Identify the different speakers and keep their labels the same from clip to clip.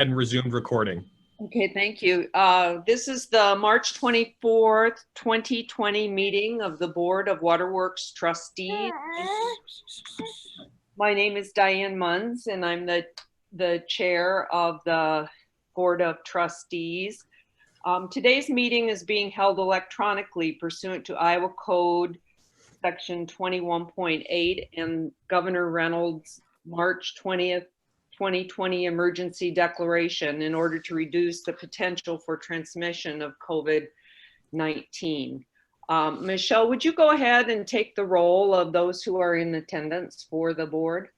Speaker 1: And resumed recording.
Speaker 2: Okay, thank you. This is the March 24th, 2020 meeting of the Board of Waterworks Trustees. My name is Diane Moines, and I'm the chair of the Board of Trustees. Today's meeting is being held electronically pursuant to Iowa Code Section 21.8 and Governor Reynolds' March 20th, 2020 emergency declaration in order to reduce the potential for transmission of COVID-19. Michelle, would you go ahead and take the roll of those who are in attendance for the board?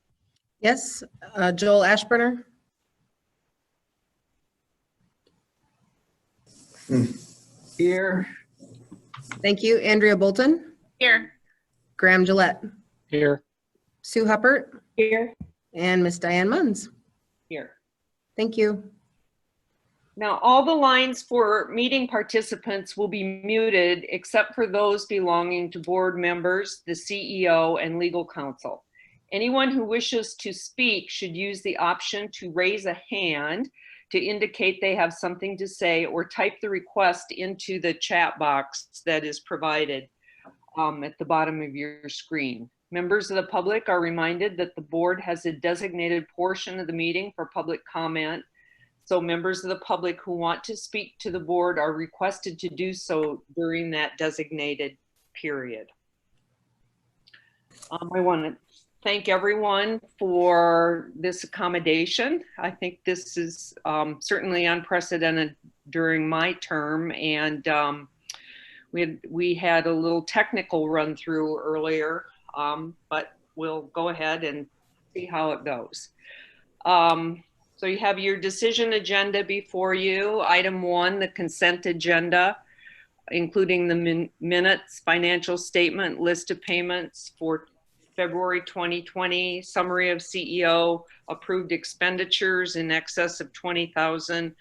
Speaker 3: Yes, Joel Ashburner.
Speaker 4: Here.
Speaker 3: Thank you. Andrea Bolton.
Speaker 5: Here.
Speaker 3: Graham Gillette.
Speaker 4: Here.
Speaker 3: Sue Huppert.
Speaker 5: Here.
Speaker 3: And Miss Diane Moines.
Speaker 2: Here.
Speaker 3: Thank you.
Speaker 2: Now, all the lines for meeting participants will be muted except for those belonging to board members, the CEO, and legal counsel. Anyone who wishes to speak should use the option to raise a hand to indicate they have something to say, or type the request into the chat box that is provided at the bottom of your screen. Members of the public are reminded that the board has a designated portion of the meeting for public comment. So members of the public who want to speak to the board are requested to do so during that designated period. I want to thank everyone for this accommodation. I think this is certainly unprecedented during my term, and we had a little technical run through earlier, but we'll go ahead and see how it goes. So you have your decision agenda before you. Item 1, the consent agenda, including the minutes, financial statement, list of payments for February 2020, summary of CEO, approved expenditures in excess of $20,000,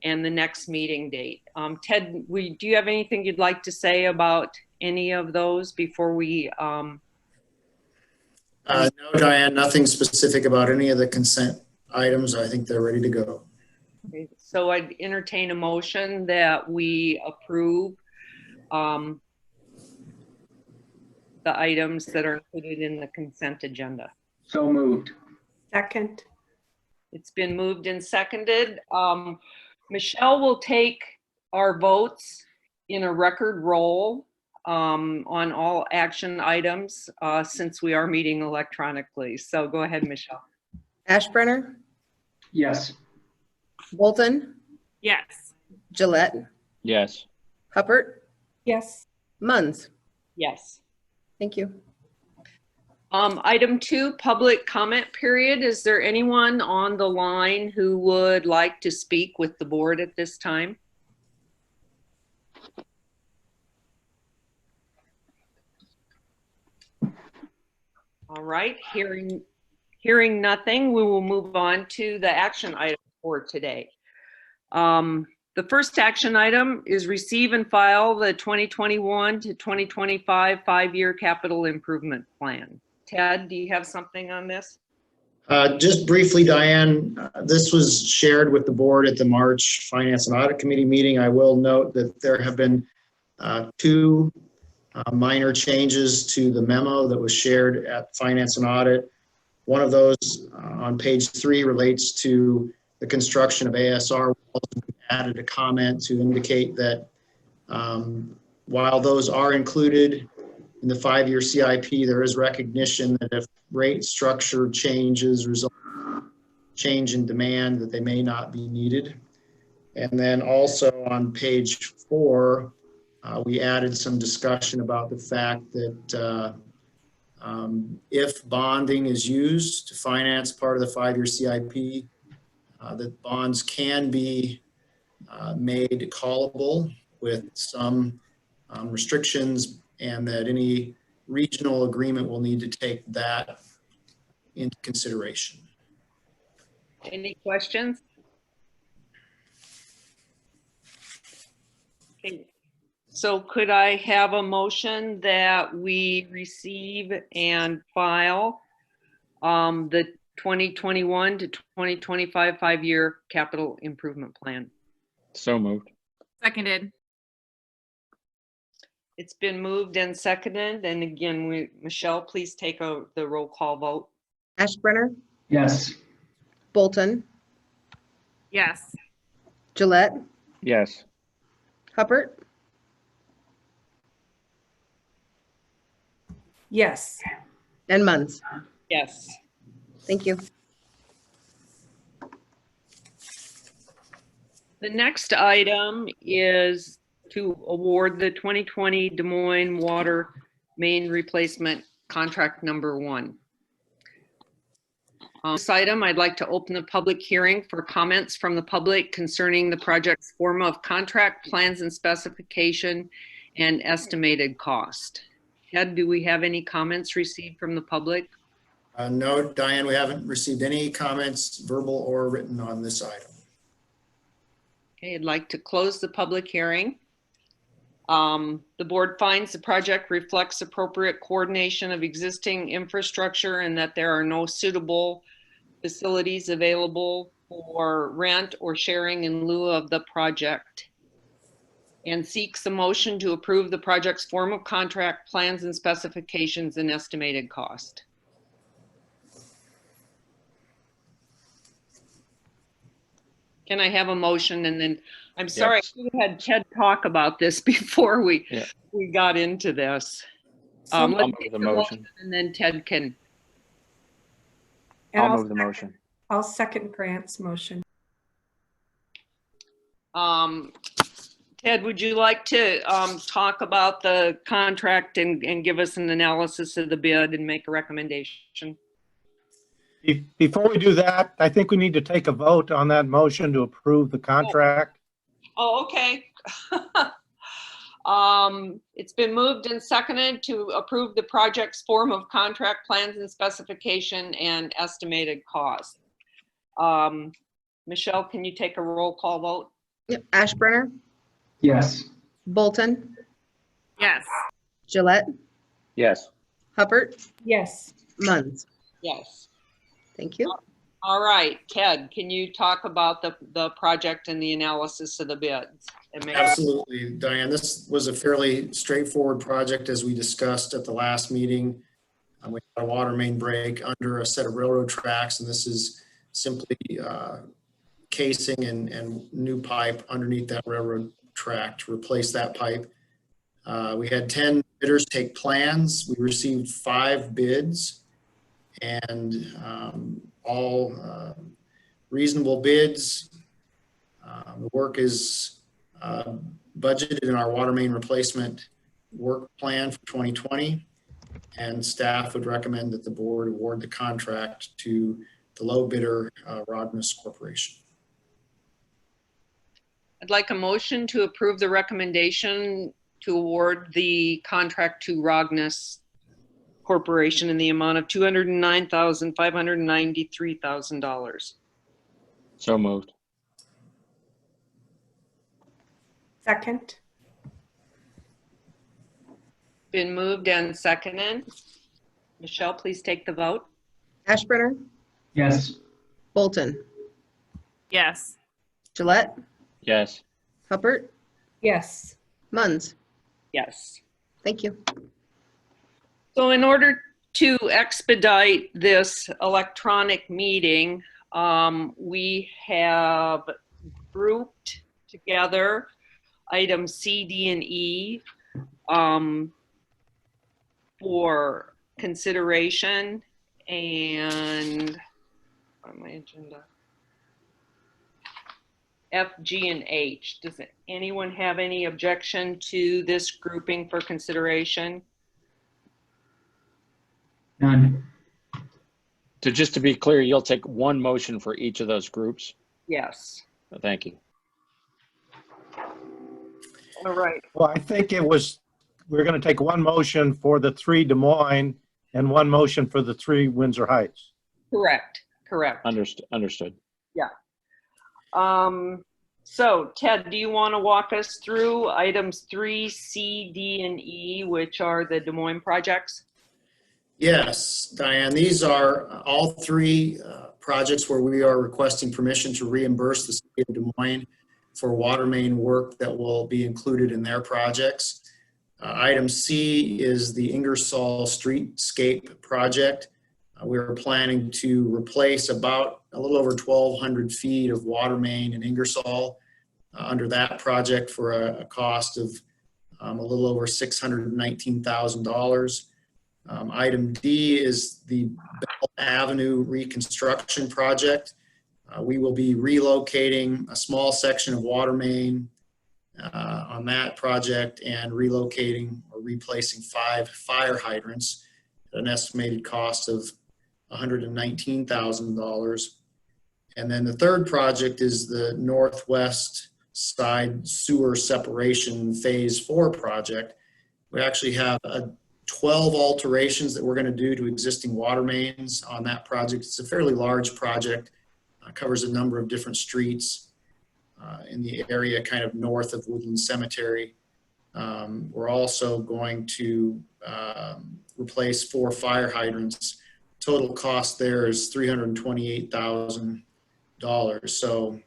Speaker 2: and the next meeting date. Ted, do you have anything you'd like to say about any of those before we?
Speaker 6: No, Diane, nothing specific about any of the consent items. I think they're ready to go.
Speaker 2: Okay, so I'd entertain a motion that we approve the items that are included in the consent agenda.
Speaker 4: So moved.
Speaker 5: Second.
Speaker 2: It's been moved and seconded. Michelle will take our votes in a record roll on all action items since we are meeting electronically. So go ahead, Michelle.
Speaker 3: Ashburner.
Speaker 4: Yes.
Speaker 3: Bolton.
Speaker 5: Yes.
Speaker 3: Gillette.
Speaker 4: Yes.
Speaker 3: Huppert.
Speaker 5: Yes.
Speaker 3: Moines.
Speaker 2: Yes.
Speaker 3: Thank you.
Speaker 2: Item 2, public comment period. Is there anyone on the line who would like to speak with the board at this time? All right, hearing nothing, we will move on to the action item for today. The first action item is receive and file the 2021 to 2025 5-year capital improvement plan. Ted, do you have something on this?
Speaker 6: Just briefly, Diane, this was shared with the board at the March Finance and Audit Committee meeting. I will note that there have been 2 minor changes to the memo that was shared at Finance and Audit. One of those on page 3 relates to the construction of ASR walls. Added a comment to indicate that while those are included in the 5-year CIP, there is recognition that if rate structure changes result in change in demand, that they may not be needed. And then also on page 4, we added some discussion about the fact that if bonding is used to finance part of the 5-year CIP, that bonds can be made callable with some restrictions, and that any regional agreement will need to take that into consideration.
Speaker 2: Any questions? Okay. So could I have a motion that we receive and file the 2021 to 2025 5-year capital improvement plan.
Speaker 4: So moved.
Speaker 5: Seconded.
Speaker 2: It's been moved and seconded. And again, Michelle, please take the roll call vote.
Speaker 3: Ashbrenner,
Speaker 4: Yes.
Speaker 3: Bolton,
Speaker 5: Yes.
Speaker 3: Gillette,
Speaker 4: Yes.
Speaker 3: Hubbard,
Speaker 5: Yes.
Speaker 3: and Munns.
Speaker 2: Yes.
Speaker 3: Thank you.
Speaker 2: The next item is to award the 2020 Des Moines Water Main Replacement Contract Number 1. On this item, I'd like to open the public hearing for comments from the public concerning the project's form of contract, plans and specification, and estimated cost. Ted, do we have any comments received from the public?
Speaker 6: No, Diane, we haven't received any comments, verbal or written, on this item.
Speaker 2: Okay, I'd like to close the public hearing. The board finds the project reflects appropriate coordination of existing infrastructure and that there are no suitable facilities available for rent or sharing in lieu of the project, and seeks a motion to approve the project's form of contract, plans and specifications, and estimated cost. Can I have a motion? And then, I'm sorry,
Speaker 4: Yes.
Speaker 2: we had Ted talk about this before we
Speaker 4: Yeah.
Speaker 2: got into this.
Speaker 5: I'll
Speaker 2: Let's
Speaker 4: move
Speaker 2: take
Speaker 4: the
Speaker 2: the
Speaker 4: motion.
Speaker 2: And then Ted can.
Speaker 5: And
Speaker 4: I'll move the motion.
Speaker 5: I'll second Grant's motion.
Speaker 2: Ted, would you like to talk about the contract and give us an analysis of the bid and make a recommendation?
Speaker 1: Before we do that, I think we need to take a vote on that motion to approve the contract.
Speaker 2: Oh, okay. It's been moved and seconded to approve the project's form of contract, plans and specification, and estimated cost. Michelle, can you take a roll call vote?
Speaker 3: Yep. Ashbrenner,
Speaker 4: Yes.
Speaker 3: Bolton,
Speaker 5: Yes.
Speaker 3: Gillette,
Speaker 4: Yes.
Speaker 3: Hubbard,
Speaker 5: Yes.
Speaker 3: Munns.
Speaker 2: Yes.
Speaker 3: Thank you.
Speaker 2: All right, Ted, can you talk about the project and the analysis of the bids?
Speaker 6: Absolutely, Diane. This was a fairly straightforward project, as we discussed at the last meeting. We had a water main break under a set of railroad tracks, and this is simply casing and new pipe underneath that railroad track to replace that pipe. We had 10 bidders take plans. We received 5 bids, and all reasonable bids. The work is budgeted in our water main replacement work plan for 2020, and staff would recommend that the board award the contract to the low bidder, Rognus Corporation.
Speaker 2: I'd like a motion to approve the recommendation to award the contract to Rognus Corporation in the amount of $209,593,000.
Speaker 4: So moved.
Speaker 5: Second.
Speaker 2: Been moved and seconded. Michelle, please take the vote.
Speaker 3: Ashbrenner,
Speaker 4: Yes.
Speaker 3: Bolton,
Speaker 5: Yes.
Speaker 3: Gillette,
Speaker 4: Yes.
Speaker 3: Hubbard,
Speaker 5: Yes.
Speaker 3: Munns.
Speaker 2: Yes.
Speaker 3: Thank you.
Speaker 2: So in order to expedite this electronic meeting, we have grouped together items C, D, and E for consideration, and on my agenda, F, G, and H. Does anyone have any objection to this grouping for consideration?
Speaker 4: None. So just to be clear, you'll take one motion for each of those groups?
Speaker 2: Yes.
Speaker 4: Thank you.
Speaker 2: All right.
Speaker 1: Well, I think we're going to take one motion for the 3 Des Moines and one motion for the 3 Windsor Heights.
Speaker 2: Correct.
Speaker 4: Understood.
Speaker 2: So Ted, do you want to walk us through items 3, C, D, and E, which are the Des Moines projects?
Speaker 6: Yes, Diane, these are all three projects where we are requesting permission to reimburse the city of Des Moines for water main work that will be included in their projects. Item C is the Ingersoll Streetscape project. We're planning to replace about a little over 1,200 feet of water main in Ingersoll under that project for a cost of a little over $619,000. Item D is the Bell Avenue reconstruction project. We will be relocating a small section of water main on that project and relocating or replacing 5 fire hydrants at an estimated cost of $119,000. And then the third project is the northwest side sewer separation phase 4 project. We actually have 12 alterations that we're going to do to existing water mains on that project. It's a fairly large project, covers a number of different streets in the area kind of north of Woodland Cemetery. We're also going to replace 4 fire hydrants. Total cost there is $328,000. So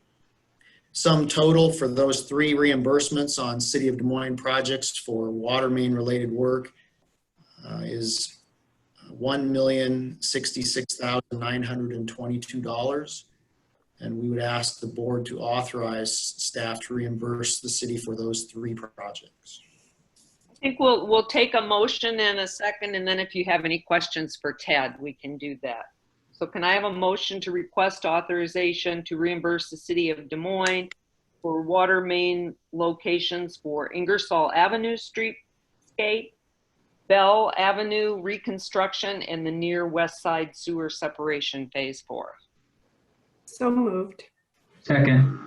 Speaker 6: sum total for those 3 reimbursements on City of Des Moines projects for water main related work is $1,066,922. And we would ask the board to authorize staff to reimburse the city for those 3 projects.
Speaker 2: I think we'll take a motion in a second, and then if you have any questions for Ted, we can do that. So can I have a motion to request authorization to reimburse the city of Des Moines for water main locations for Ingersoll Avenue Streetscape, Bell Avenue reconstruction, and the near west side sewer separation phase 4?
Speaker 5: So moved.
Speaker 7: Second.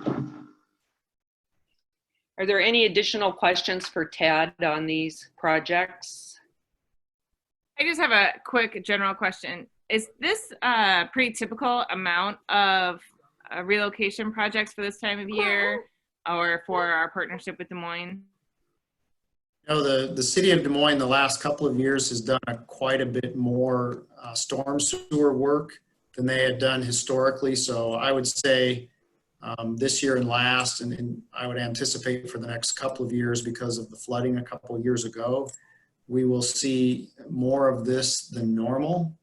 Speaker 2: Are there any additional questions for Ted on these projects?
Speaker 8: I just have a quick general question. Is this a pretty typical amount of relocation projects for this time of year or for our partnership with Des Moines?
Speaker 6: You know, the city of Des Moines the last couple of years has done quite a bit more storm sewer work than they had done historically. So I would say this year and last, and I would anticipate for the next couple of years because of the flooding a couple of years ago, we will see more of this than normal.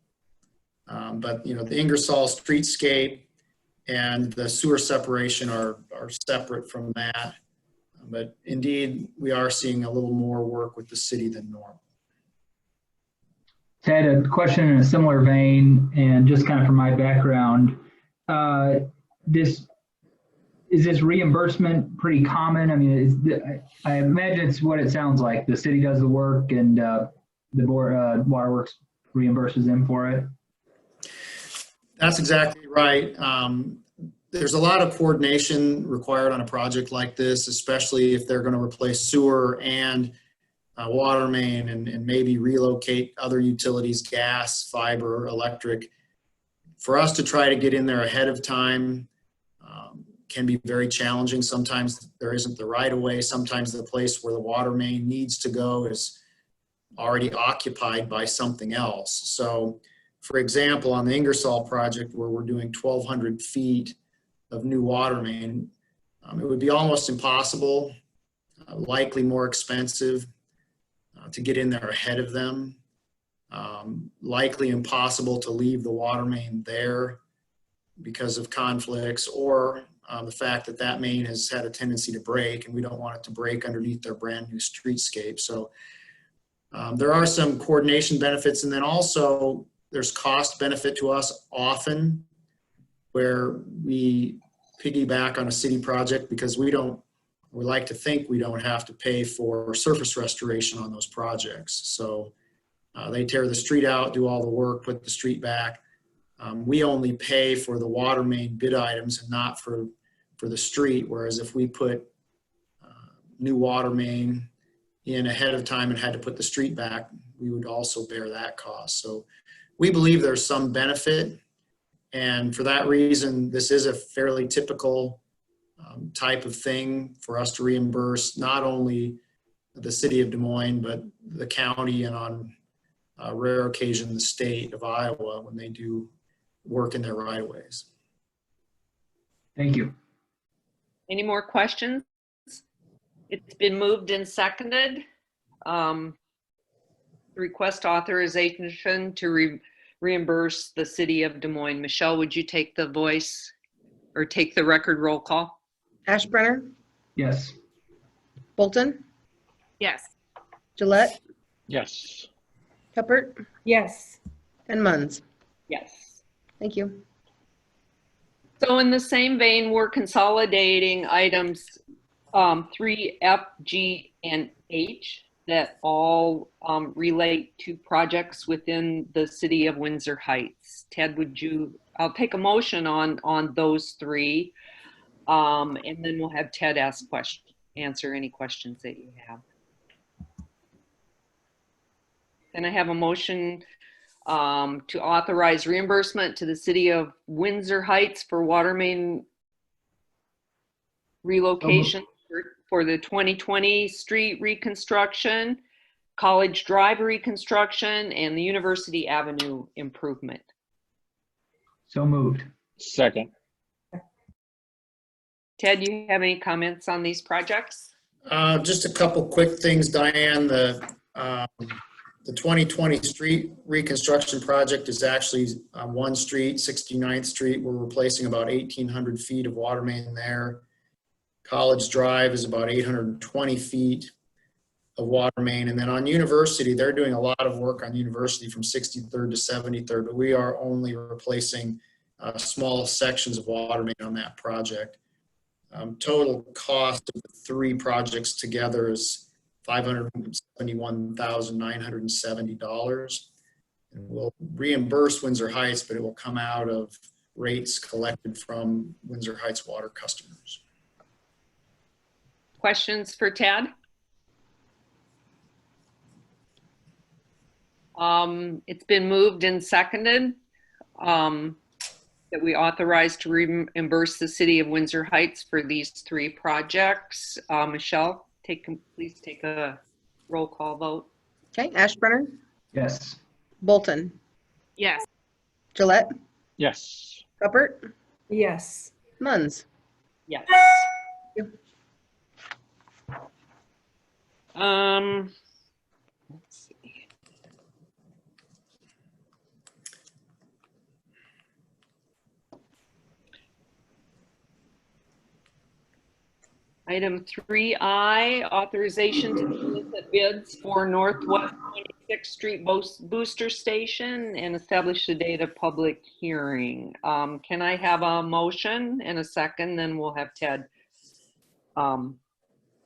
Speaker 6: But you know, the Ingersoll Streetscape and the sewer separation are separate from that. But indeed, we are seeing a little more work with the city than normal.
Speaker 7: Ted, a question in a similar vein, and just kind of from my background, is this reimbursement pretty common? I mean, I imagine it's what it sounds like. The city does the work, and the board, Waterworks reimburses them for it.
Speaker 6: That's exactly right. There's a lot of coordination required on a project like this, especially if they're going to replace sewer and water main and maybe relocate other utilities, gas, fiber, electric. For us to try to get in there ahead of time can be very challenging. Sometimes there isn't the right of way. Sometimes the place where the water main needs to go is already occupied by something else. So for example, on the Ingersoll project where we're doing 1,200 feet of new water main, it would be almost impossible, likely more expensive to get in there ahead of them. Likely impossible to leave the water main there because of conflicts or the fact that that main has had a tendency to break, and we don't want it to break underneath their brand new streetscape. So there are some coordination benefits, and then also there's cost benefit to us often where we piggyback on a city project because we like to think we don't have to pay for surface restoration on those projects. So they tear the street out, do all the work, put the street back. We only pay for the water main bid items and not for the street. Whereas if we put new water main in ahead of time and had to put the street back, we would also bear that cost. So we believe there's some benefit. And for that reason, this is a fairly typical type of thing for us to reimburse not only the city of Des Moines, but the county and on rare occasion, the state of Iowa when they do work in their right-of-ways.
Speaker 7: Thank you.
Speaker 2: Any more questions? It's been moved and seconded. Request authorization to reimburse the city of Des Moines. Michelle, would you take the voice or take the record roll call?
Speaker 3: Ashbrenner,
Speaker 7: Yes.
Speaker 3: Bolton,
Speaker 8: Yes.
Speaker 3: Gillette,
Speaker 4: Yes.
Speaker 3: Hubbard,
Speaker 5: Yes.
Speaker 3: and Munns.
Speaker 2: Yes.
Speaker 3: Thank you.
Speaker 2: So in the same vein, we're consolidating items 3F, G, and H that all relate to projects within the city of Windsor Heights. Ted, I'll take a motion on those three, and then we'll have Ted answer any questions that you have. Can I have a motion to authorize reimbursement to the city of Windsor Heights for water main relocation for the 2020 street reconstruction, College Drive reconstruction, and the University Avenue improvement?
Speaker 7: So moved.
Speaker 4: Second.
Speaker 2: Ted, do you have any comments on these projects?
Speaker 6: Just a couple quick things, Diane. The 2020 street reconstruction project is actually on one street, 69th Street. We're replacing about 1,800 feet of water main there. College Drive is about 820 feet of water main. And then on University, they're doing a lot of work on University from 63rd to 73rd, but we are only replacing small sections of water main on that project. Total cost of the three projects together is $571,970. And we'll reimburse Windsor Heights, but it will come out of rates collected from Windsor Heights water customers.
Speaker 2: Questions for Ted? It's been moved and seconded that we authorize to reimburse the city of Windsor Heights for these three projects. Michelle, please take a roll call vote.
Speaker 3: Okay, Ashbrenner,
Speaker 7: Yes.
Speaker 3: Bolton,
Speaker 8: Yes.
Speaker 3: Gillette,
Speaker 4: Yes.
Speaker 3: Hubbard,
Speaker 5: Yes.
Speaker 3: Munns.
Speaker 2: Yes.
Speaker 3: Thank you.
Speaker 2: Let's see. Item 3I, authorization to solicit bids for Northwest 26th Street Booster Station and establish the date of public hearing. Can I have a motion and a second? Then we'll have Ted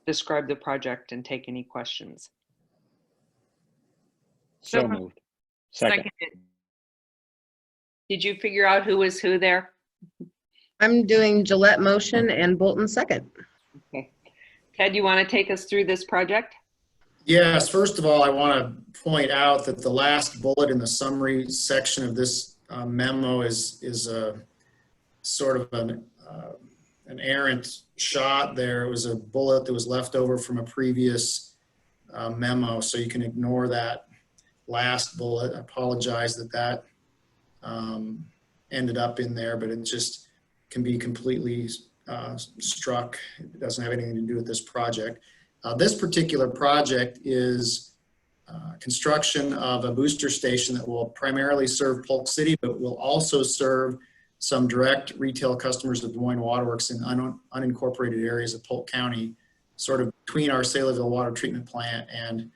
Speaker 2: describe the project and take any questions.
Speaker 4: So moved. Second.
Speaker 8: Seconded.
Speaker 2: Did you figure out who was who there?
Speaker 3: I'm doing Gillette motion and Bolton second.
Speaker 2: Okay. Ted, you want to take us through this project?
Speaker 6: Yes, first of all, I want to point out that the last bullet in the summary section of this memo is a sort of an errant shot there. It was a bullet that was left over from a previous memo, so you can ignore that last bullet. I apologize that ended up in there, but it just can be completely struck. It doesn't have anything to do with this project. This particular project is construction of a booster station that will primarily serve Polk City, but will also serve some direct retail customers of Des Moines Waterworks in unincorporated areas of Polk County, sort of between our Saylorville Water Treatment Plant and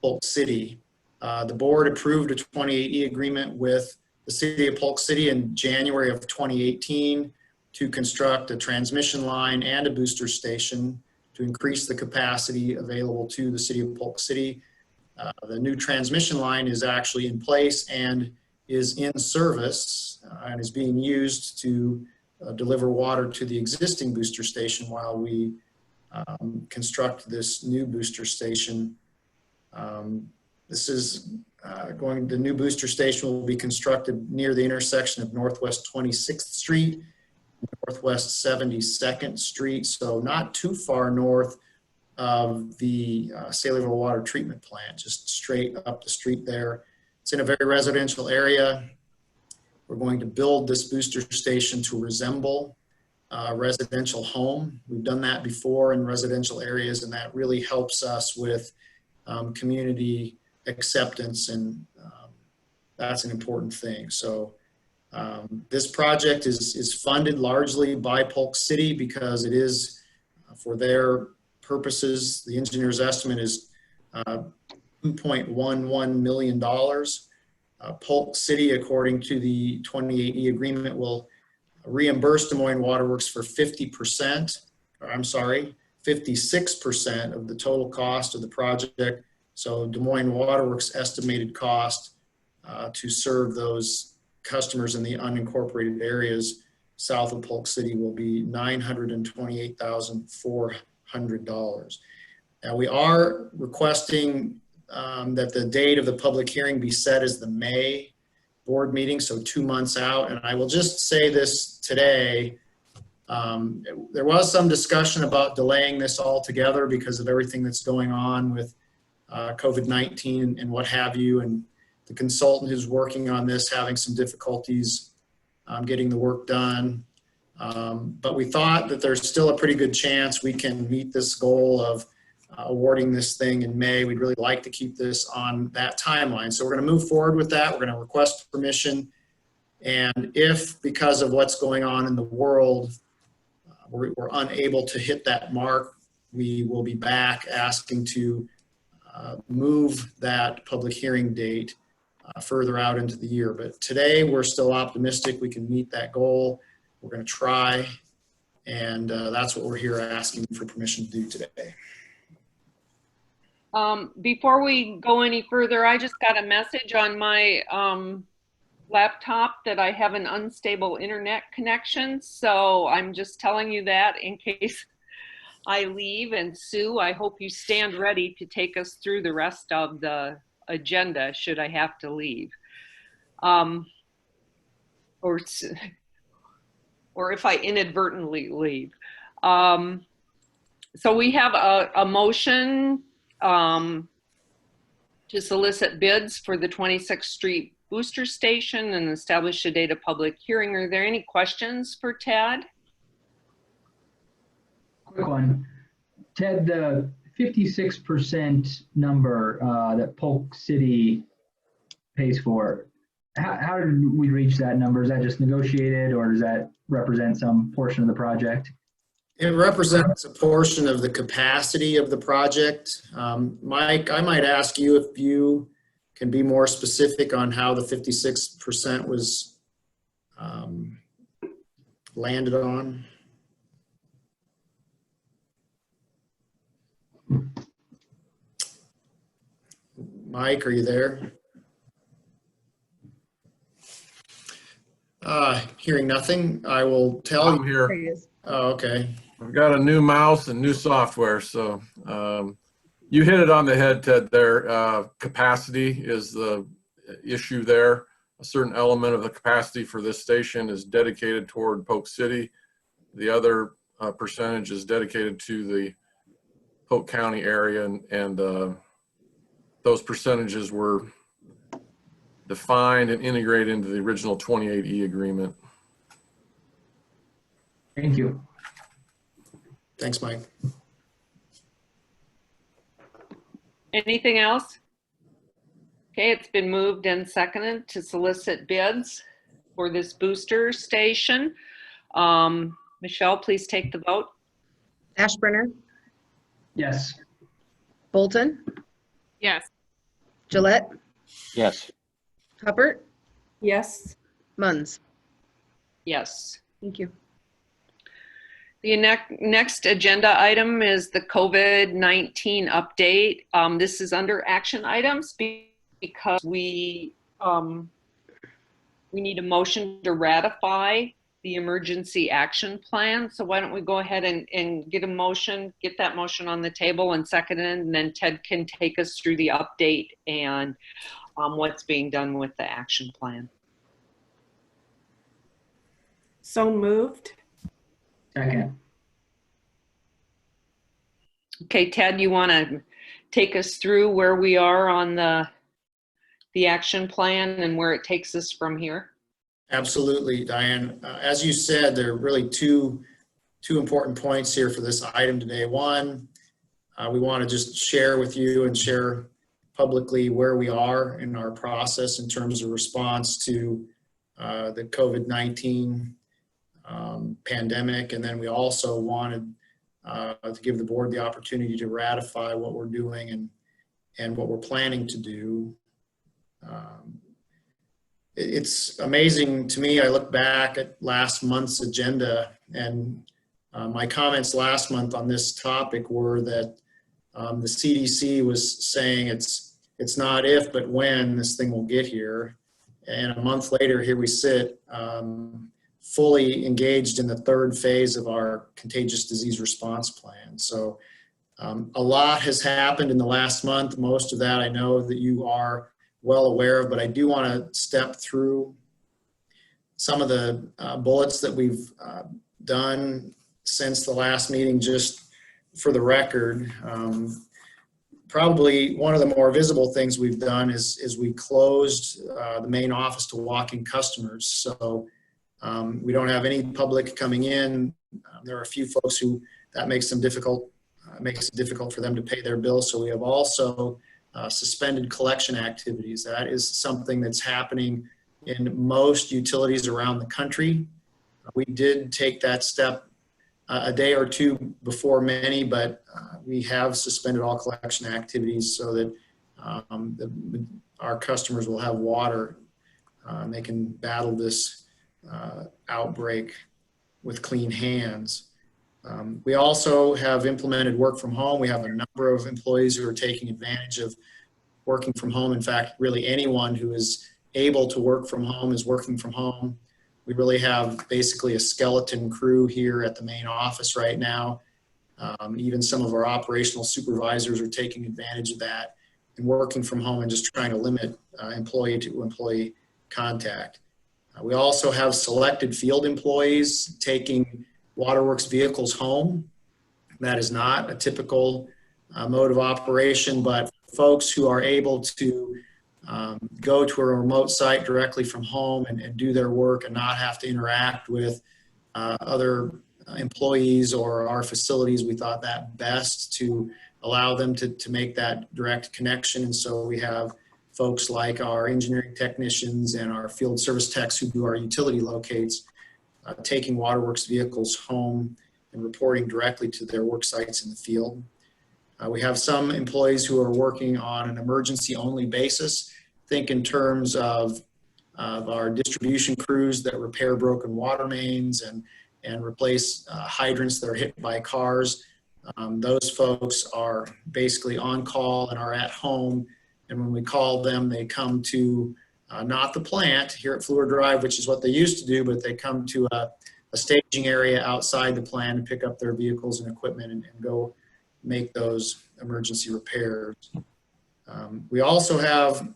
Speaker 6: Polk City. The board approved a 28E agreement with the city of Polk City in January of 2018 to construct a transmission line and a booster station to increase the capacity available to the city of Polk City. The new transmission line is actually in place and is in service and is being used to deliver water to the existing booster station while we construct this new booster station. The new booster station will be constructed near the intersection of Northwest 26th Street, Northwest 72nd Street, so not too far north of the Saylorville Water Treatment Plant, just straight up the street there. It's in a very residential area. We're going to build this booster station to resemble a residential home. We've done that before in residential areas, and that really helps us with community acceptance, and that's an important thing. So this project is funded largely by Polk City because it is, for their purposes, the engineer's estimate is $2.11 million. Polk City, according to the 28E agreement, will reimburse Des Moines Waterworks for 56% of the total cost of the project. So Des Moines Waterworks' estimated cost to serve those customers in the unincorporated areas south of Polk City will be $928,400. Now, we are requesting that the date of the public hearing be set as the May board meeting, so 2 months out. And I will just say this today, there was some discussion about delaying this altogether because of everything that's going on with COVID-19 and what have you. And the consultant who's working on this having some difficulties getting the work done. But we thought that there's still a pretty good chance we can meet this goal of awarding this thing in May. We'd really like to keep this on that timeline. So we're going to move forward with that. We're going to request permission. And if, because of what's going on in the world, we're unable to hit that mark, we will be back asking to move that public hearing date further out into the year. But today we're still optimistic we can meet that goal. We're going to try. And that's what we're here asking for permission to do today.
Speaker 2: Before we go any further, I just got a message on my laptop that I have an unstable internet connection. So I'm just telling you that in case I leave. And Sue, I hope you stand ready to take us through the rest of the agenda should I have to leave. Or if I inadvertently leave. So we have a motion to solicit bids for the 26th Street Booster Station and establish a date of public hearing. Are there any questions for Ted?
Speaker 7: Quick one. Ted, the 56% number that Polk City pays for, how did we reach that number? Is that just negotiated, or does that represent some portion of the project?
Speaker 6: It represents a portion of the capacity of the project. Mike, I might ask you if you can be more specific on how the 56% was landed on. Mike, are you there? Hearing nothing, I will tell
Speaker 9: I'm
Speaker 6: you.
Speaker 9: here.
Speaker 3: There he is.
Speaker 6: Oh, okay.
Speaker 9: I've got a new mouse and new software, so you hit it on the head, Ted, there. Capacity is the issue there. A certain element of the capacity for this station is dedicated toward Polk City. The other percentage is dedicated to the Polk County area, and those percentages were defined and integrated into the original 28E agreement.
Speaker 7: Thank you.
Speaker 6: Thanks, Mike.
Speaker 2: Anything else? Okay, it's been moved and seconded to solicit bids for this booster station. Michelle, please take the vote.
Speaker 3: Ashburner,
Speaker 7: Yes.
Speaker 3: Bolton,
Speaker 8: Yes.
Speaker 3: Gillette,
Speaker 4: Yes.
Speaker 3: Hubbard,
Speaker 5: Yes.
Speaker 3: Munns.
Speaker 2: Yes.
Speaker 3: Thank you.
Speaker 2: The next agenda item is the COVID-19 update. This is under action items because we need a motion to ratify the emergency action plan. So why don't we go ahead and get that motion on the table and second it, and then Ted can take us through the update and what's being done with the action plan.
Speaker 5: So moved.
Speaker 7: Second.
Speaker 2: Okay, Ted, you want to take us through where we are on the the action plan and where it takes us from here?
Speaker 6: Absolutely, Diane. As you said, there are really two important points here for this item today. One, we want to just share with you and share publicly where we are in our process in terms of response to the COVID-19 pandemic. And then we also wanted to give the board the opportunity to ratify what we're doing and what we're planning to do. It's amazing to me. I look back at last month's agenda, and my comments last month on this topic were that the CDC was saying it's not if, but when this thing will get here. And a month later, here we sit, fully engaged in the third phase of our contagious disease response plan. So a lot has happened in the last month. Most of that I know that you are well aware of, but I do want to step through some of the bullets that we've done since the last meeting, just for the record. Probably one of the more visible things we've done is we closed the main office to walk-in customers. So we don't have any public coming in. There are a few folks who that makes it difficult for them to pay their bills. So we have also suspended collection activities. That is something that's happening in most utilities around the country. We did take that step a day or two before many, but we have suspended all collection activities so that our customers will have water and they can battle this outbreak with clean hands. We also have implemented work from home. We have a number of employees who are taking advantage of working from home. In fact, really anyone who is able to work from home is working from home. We really have basically a skeleton crew here at the main office right now. Even some of our operational supervisors are taking advantage of that and working from home and just trying to limit employee to employee contact. We also have selected field employees taking waterworks vehicles home. That is not a typical mode of operation, but folks who are able to go to a remote site directly from home and do their work and not have to interact with other employees or our facilities, we thought that best to allow them to make that direct connection. And so we have folks like our engineering technicians and our field service techs who do our utility locates taking waterworks vehicles home and reporting directly to their work sites in the field. We have some employees who are working on an emergency only basis. Think in terms of our distribution crews that repair broken water mains and replace hydrants that are hit by cars. Those folks are basically on call and are at home. And when we call them, they come to not the plant here at Fluor Drive, which is what they used to do, but they come to a staging area outside the plant and pick up their vehicles and equipment and go make those emergency repairs. We also have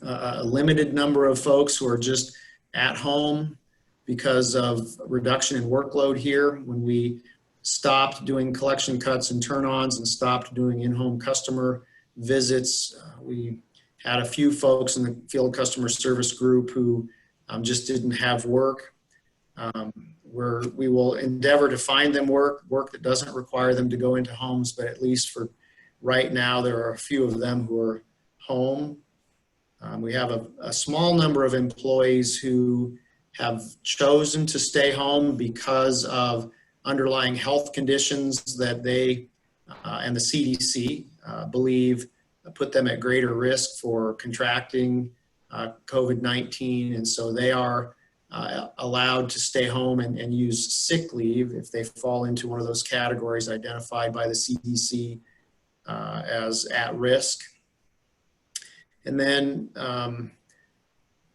Speaker 6: a limited number of folks who are just at home because of reduction in workload here. When we stopped doing collection cuts and turn-ons and stopped doing in-home customer visits, we had a few folks in the field customer service group who just didn't have work. We will endeavor to find them work that doesn't require them to go into homes, but at least for right now, there are a few of them who are home. We have a small number of employees who have chosen to stay home because of underlying health conditions that they and the CDC believe put them at greater risk for contracting COVID-19. And so they are allowed to stay home and use sick leave if they fall into one of those categories identified by the CDC as at risk. And then,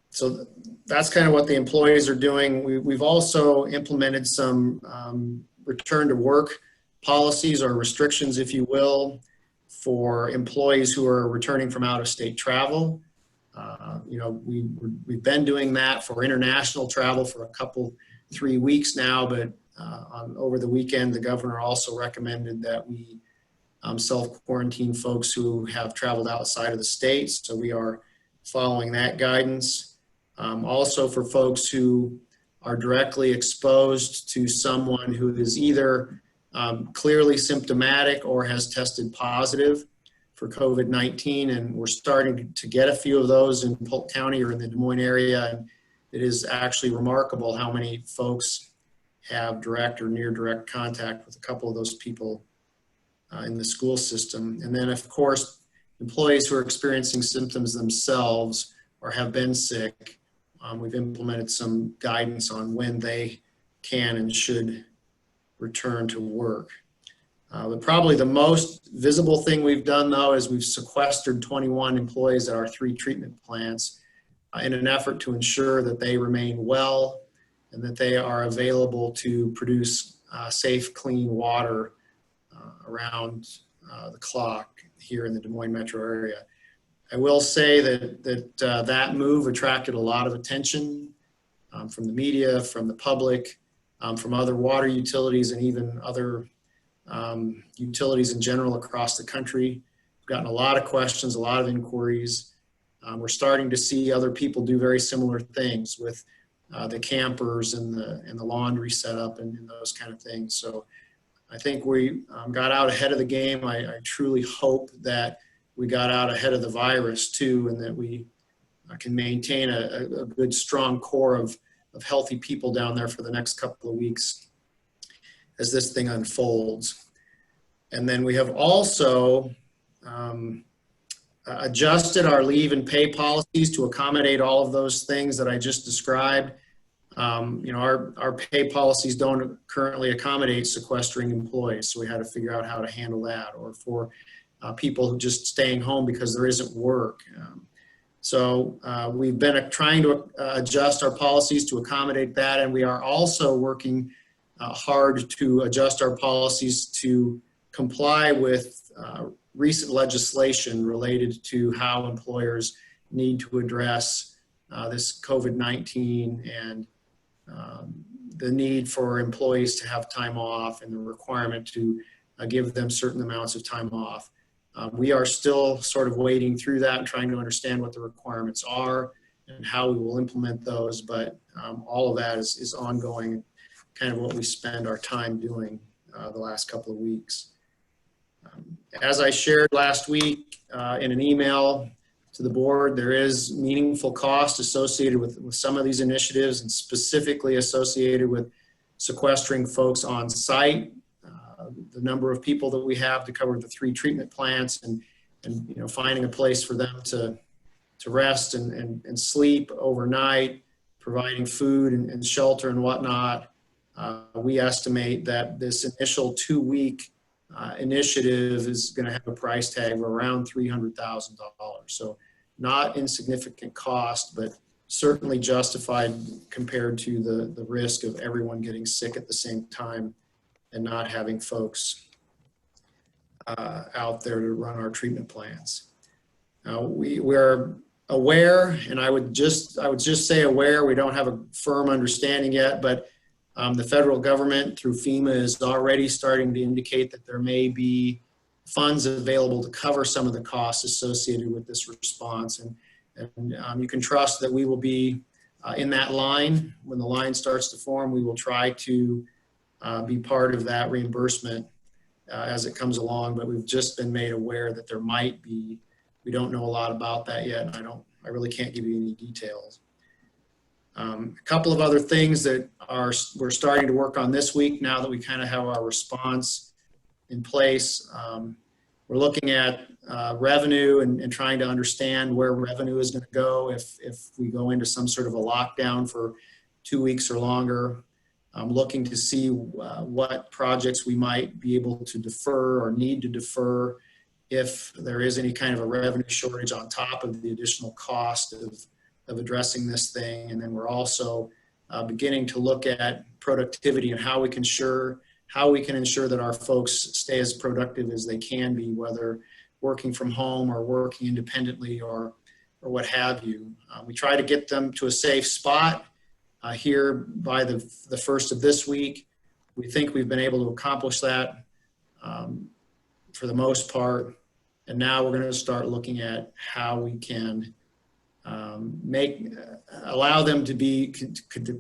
Speaker 6: so that's kind of what the employees are doing. We've also implemented some return to work policies or restrictions, if you will, for employees who are returning from out-of-state travel. We've been doing that for international travel for 3 weeks now, but over the weekend, the governor also recommended that we self-quarantine folks who have traveled outside of the state. So we are following that guidance. Also for folks who are directly exposed to someone who is either clearly symptomatic or has tested positive for COVID-19, and we're starting to get a few of those in Polk County or in the Des Moines area, and it is actually remarkable how many folks have direct or near direct contact with a couple of those people in the school system. And then of course, employees who are experiencing symptoms themselves or have been sick, we've implemented some guidance on when they can and should return to work. But probably the most visible thing we've done though is we've sequestered 21 employees at our 3 treatment plants in an effort to ensure that they remain well and that they are available to produce safe, clean water around the clock here in the Des Moines metro area. I will say that move attracted a lot of attention from the media, from the public, from other water utilities, and even other utilities in general across the country. We've gotten a lot of questions, a lot of inquiries. We're starting to see other people do very similar things with the campers and the laundry setup and those kind of things. So I think we got out ahead of the game. I truly hope that we got out ahead of the virus too, and that we can maintain a good, strong core of healthy people down there for the next couple of weeks as this thing unfolds. And then we have also adjusted our leave and pay policies to accommodate all of those things that I just described. Our pay policies don't currently accommodate sequestering employees, so we had to figure out how to handle that, or for people who just staying home because there isn't work. So we've been trying to adjust our policies to accommodate that, and we are also working hard to adjust our policies to comply with recent legislation related to how employers need to address this COVID-19 and the need for employees to have time off and the requirement to give them certain amounts of time off. We are still sort of wading through that and trying to understand what the requirements are and how we will implement those, but all of that is ongoing, kind of what we spend our time doing the last couple of weeks. As I shared last week in an email to the board, there is meaningful cost associated with some of these initiatives, and specifically associated with sequestering folks on site. The number of people that we have to cover the 3 treatment plants, and finding a place for them to rest and sleep overnight, providing food and shelter and whatnot. We estimate that this initial 2-week initiative is going to have a price tag of around $300,000. So not insignificant cost, but certainly justified compared to the risk of everyone getting sick at the same time and not having folks out there to run our treatment plants. Now we're aware, and I would just say aware. We don't have a firm understanding yet, but the federal government through FEMA is already starting to indicate that there may be funds available to cover some of the costs associated with this response. And you can trust that we will be in that line. When the line starts to form, we will try to be part of that reimbursement as it comes along, but we've just been made aware that there might be. We don't know a lot about that yet, and I really can't give you any details. A couple of other things that we're starting to work on this week now that we kind of have our response in place. We're looking at revenue and trying to understand where revenue is going to go if we go into some sort of a lockdown for 2 weeks or longer. I'm looking to see what projects we might be able to defer or need to defer if there is any kind of a revenue shortage on top of the additional cost of addressing this thing. And then we're also beginning to look at productivity and how we can ensure that our folks stay as productive as they can be, whether working from home or working independently or what have you. We try to get them to a safe spot here by the first of this week. We think we've been able to accomplish that for the most part. And now we're going to start looking at how we can allow them to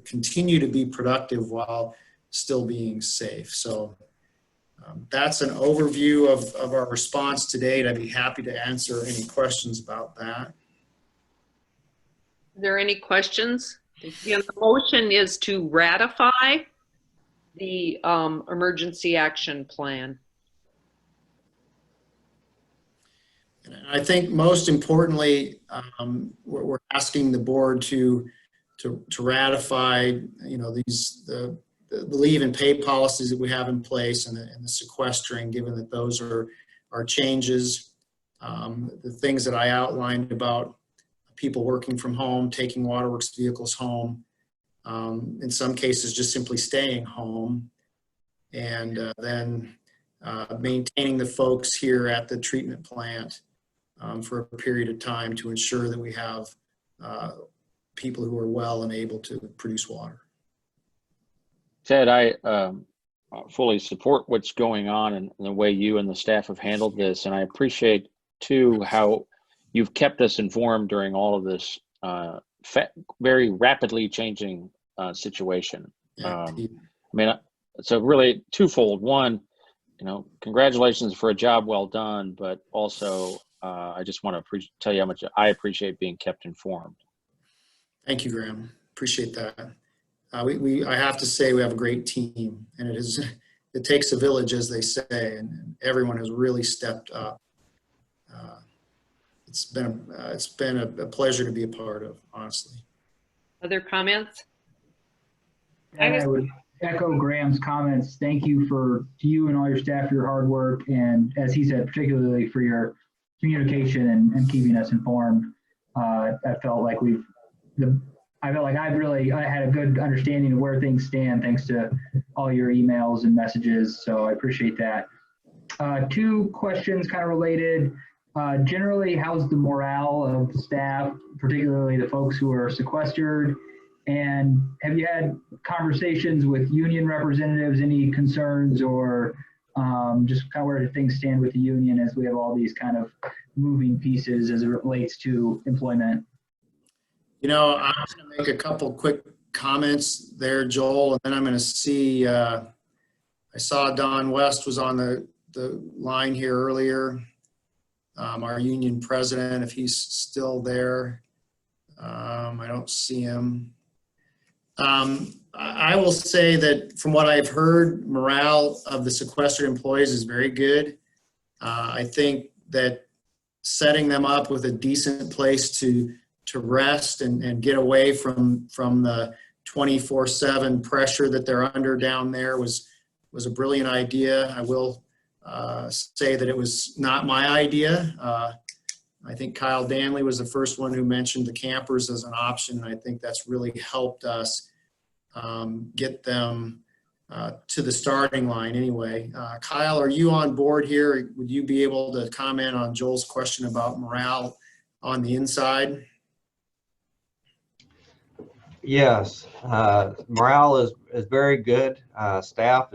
Speaker 6: continue to be productive while still being safe. So that's an overview of our response to date. I'd be happy to answer any questions about that.
Speaker 2: Are there any questions? Again, the motion is to ratify the emergency action plan.
Speaker 6: And I think most importantly, we're asking the board to ratify, the leave and pay policies that we have in place and the sequestering, given that those are changes. The things that I outlined about people working from home, taking waterworks vehicles home, in some cases just simply staying home, and then maintaining the folks here at the treatment plant for a period of time to ensure that we have people who are well and able to produce water.
Speaker 4: Ted, I fully support what's going on and the way you and the staff have handled this. And I appreciate too how you've kept us informed during all of this very rapidly changing situation.
Speaker 6: Yeah,
Speaker 4: so really twofold. One, congratulations for a job well done, but also I just want to tell you how much I appreciate being kept informed.
Speaker 6: Thank you, Graham. Appreciate that. I have to say we have a great team, and it takes a village, as they say, and everyone has really stepped up. It's been a pleasure to be a part of, honestly.
Speaker 2: Other comments?
Speaker 7: And I would echo Graham's comments. Thank you to you and all your staff for your hard work, and as he said, particularly for your communication and keeping us informed. I felt like I had a good understanding of where things stand thanks to all your emails and messages. So I appreciate that. Two questions kind of related. Generally, how's the morale of staff, particularly the folks who are sequestered? And have you had conversations with union representatives, any concerns, or just kind of where do things stand with the union as we have all these kind of moving pieces as it relates to employment?
Speaker 6: I'm going to make a couple quick comments there, Joel, and then I'm going to see, I saw Don West was on the line here earlier, our union president, if he's still there. I don't see him. I will say that from what I've heard, morale of the sequestered employees is very good. I think that setting them up with a decent place to rest and get away from the 24/7 pressure that they're under down there was a brilliant idea. I will say that it was not my idea. I think Kyle Danley was the first one who mentioned the campers as an option, and I think that's really helped us get them to the starting line anyway. Kyle, are you on board here? Would you be able to comment on Joel's question about morale on the inside?
Speaker 10: Yes, morale is very good. Staff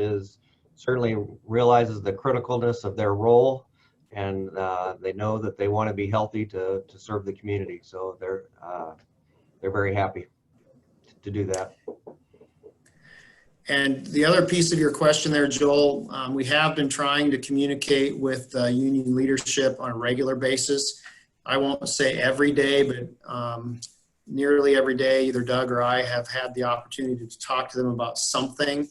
Speaker 10: certainly realizes the criticalness of their role, and they know that they want to be healthy to serve the community. So they're very happy to do that.
Speaker 6: And the other piece of your question there, Joel, we have been trying to communicate with union leadership on a regular basis. I won't say every day, but nearly every day, either Doug or I have had the opportunity to talk to them about something,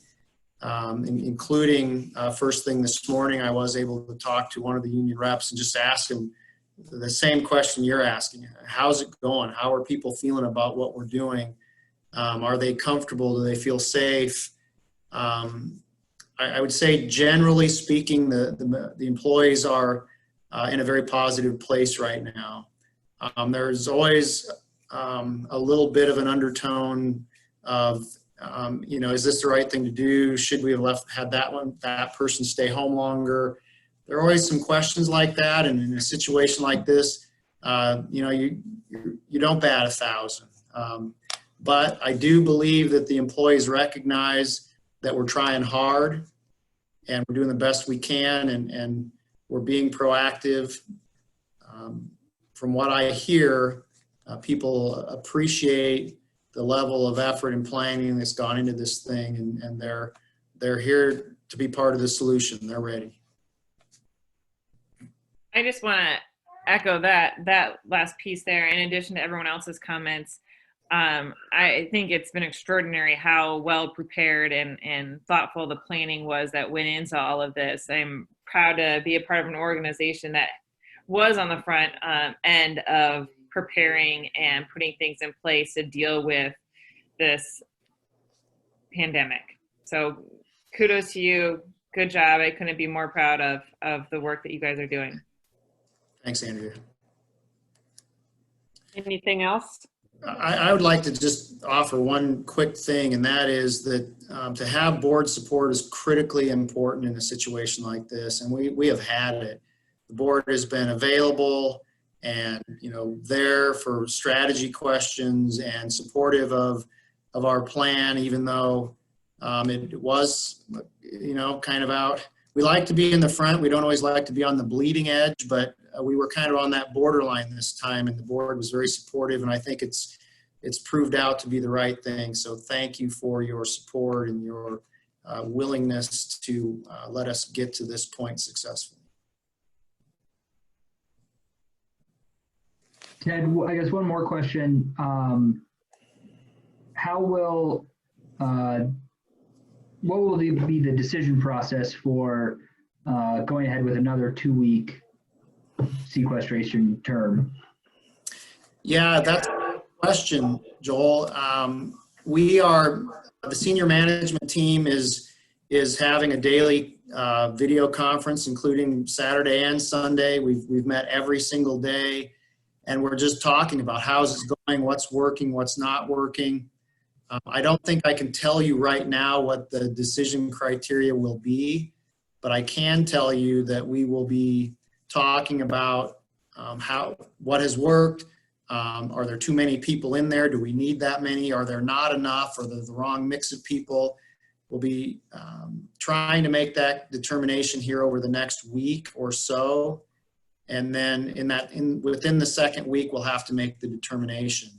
Speaker 6: including first thing this morning, I was able to talk to one of the union reps and just ask him the same question you're asking. How's it going? How are people feeling about what we're doing? Are they comfortable? Do they feel safe? I would say, generally speaking, the employees are in a very positive place right now. There's always a little bit of an undertone of, is this the right thing to do? Should we have had that person stay home longer? There are always some questions like that. And in a situation like this, you don't bat 1,000. But I do believe that the employees recognize that we're trying hard and we're doing the best we can, and we're being proactive. From what I hear, people appreciate the level of effort and planning that's gone into this thing, and they're here to be part of the solution. They're ready.
Speaker 8: I just want to echo that last piece there. In addition to everyone else's comments, I think it's been extraordinary how well prepared and thoughtful the planning was that went into all of this. I'm proud to be a part of an organization that was on the front end of preparing and putting things in place to deal with this pandemic. So kudos to you. Good job. I couldn't be more proud of the work that you guys are doing.
Speaker 6: Thanks, Andrea.
Speaker 8: Anything else?
Speaker 6: I would like to just offer one quick thing, and that is that to have board support is critically important in a situation like this, and we have had it. The board has been available and there for strategy questions and supportive of our plan, even though it was kind of out. We like to be in the front. We don't always like to be on the bleeding edge, but we were kind of on that borderline this time, and the board was very supportive, and I think it's proved out to be the right thing. So thank you for your support and your willingness to let us get to this point successfully.
Speaker 7: Ted, I guess one more question. How will, what will be the decision process for going ahead with another 2-week sequestration term?
Speaker 6: Yeah, that's a good question, Joel. The senior management team is having a daily video conference, including Saturday and Sunday. We've met every single day, and we're just talking about how's it going, what's working, what's not working. I don't think I can tell you right now what the decision criteria will be, but I can tell you that we will be talking about what has worked. Are there too many people in there? Do we need that many? Are there not enough? Are there the wrong mix of people? We'll be trying to make that determination here over the next week or so. And then within the second week, we'll have to make the determination.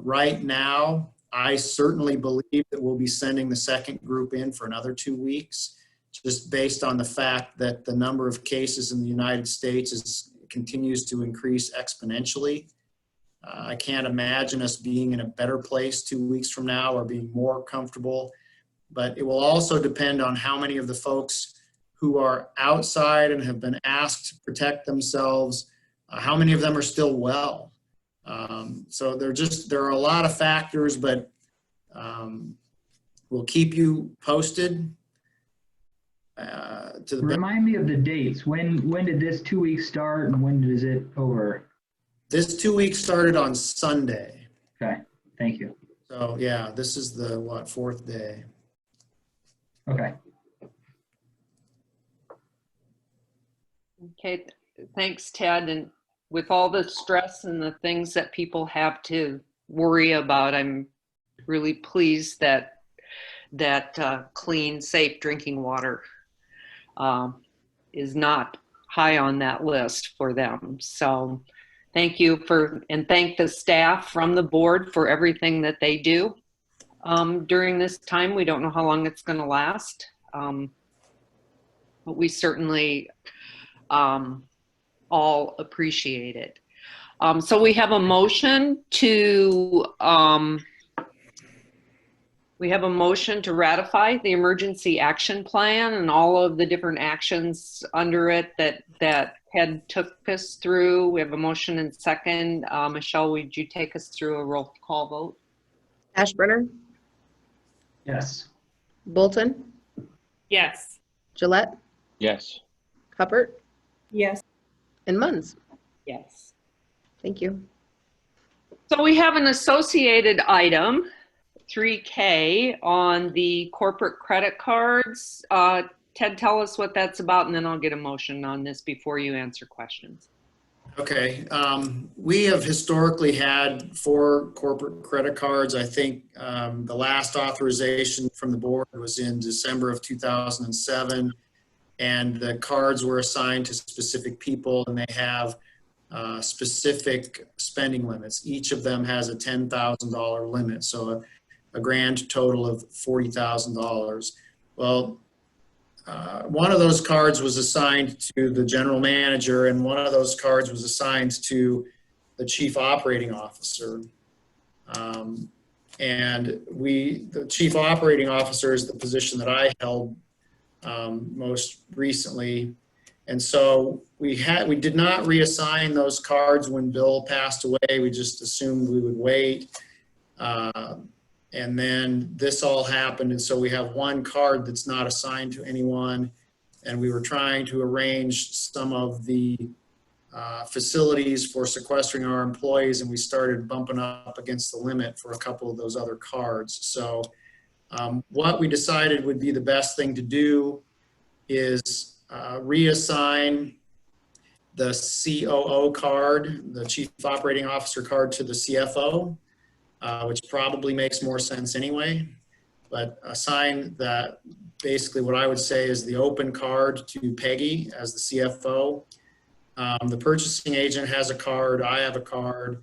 Speaker 6: Right now, I certainly believe that we'll be sending the second group in for another 2 weeks, just based on the fact that the number of cases in the United States continues to increase exponentially. I can't imagine us being in a better place 2 weeks from now or being more comfortable, but it will also depend on how many of the folks who are outside and have been asked to protect themselves, how many of them are still well. So there are a lot of factors, but we'll keep you posted.
Speaker 7: Remind me of the dates. When did this 2 weeks start and when is it over?
Speaker 6: This 2 weeks started on Sunday.
Speaker 7: Okay, thank you.
Speaker 6: So yeah, this is the fourth day.
Speaker 7: Okay.
Speaker 2: Okay, thanks, Ted. And with all the stress and the things that people have to worry about, I'm really pleased that clean, safe drinking water is not high on that list for them. So thank you and thank the staff from the board for everything that they do during this time. We don't know how long it's going to last, but we certainly all appreciate it. So we have a motion to ratify the emergency action plan and all of the different actions under it that Ted took us through. We have a motion and second. Michelle, would you take us through a roll call vote?
Speaker 3: Ashburner,
Speaker 7: Yes.
Speaker 3: Bolton,
Speaker 8: Yes.
Speaker 3: Gillette,
Speaker 4: Yes.
Speaker 3: Huppert,
Speaker 5: Yes.
Speaker 3: and Munns.
Speaker 2: Yes.
Speaker 3: Thank you.
Speaker 2: So we have an associated item, 3K, on the corporate credit cards. Ted, tell us what that's about, and then I'll get a motion on this before you answer questions.
Speaker 6: Okay, we have historically had 4 corporate credit cards. I think the last authorization from the board was in December of 2007, and the cards were assigned to specific people, and they have specific spending limits. Each of them has a $10,000 limit, so a grand total of $40,000. Well, one of those cards was assigned to the general manager, and one of those cards was assigned to the chief operating officer. And the chief operating officer is the position that I held most recently. And so we did not reassign those cards when Bill passed away. We just assumed we would wait. And then this all happened. And so we have one card that's not assigned to anyone. And we were trying to arrange some of the facilities for sequestering our employees, and we started bumping up against the limit for a couple of those other cards. So what we decided would be the best thing to do is reassign the COO card, the Chief Operating Officer card, to the CFO, which probably makes more sense anyway, but assign that, basically what I would say is the open card to Peggy as the CFO. The purchasing agent has a card, I have a card,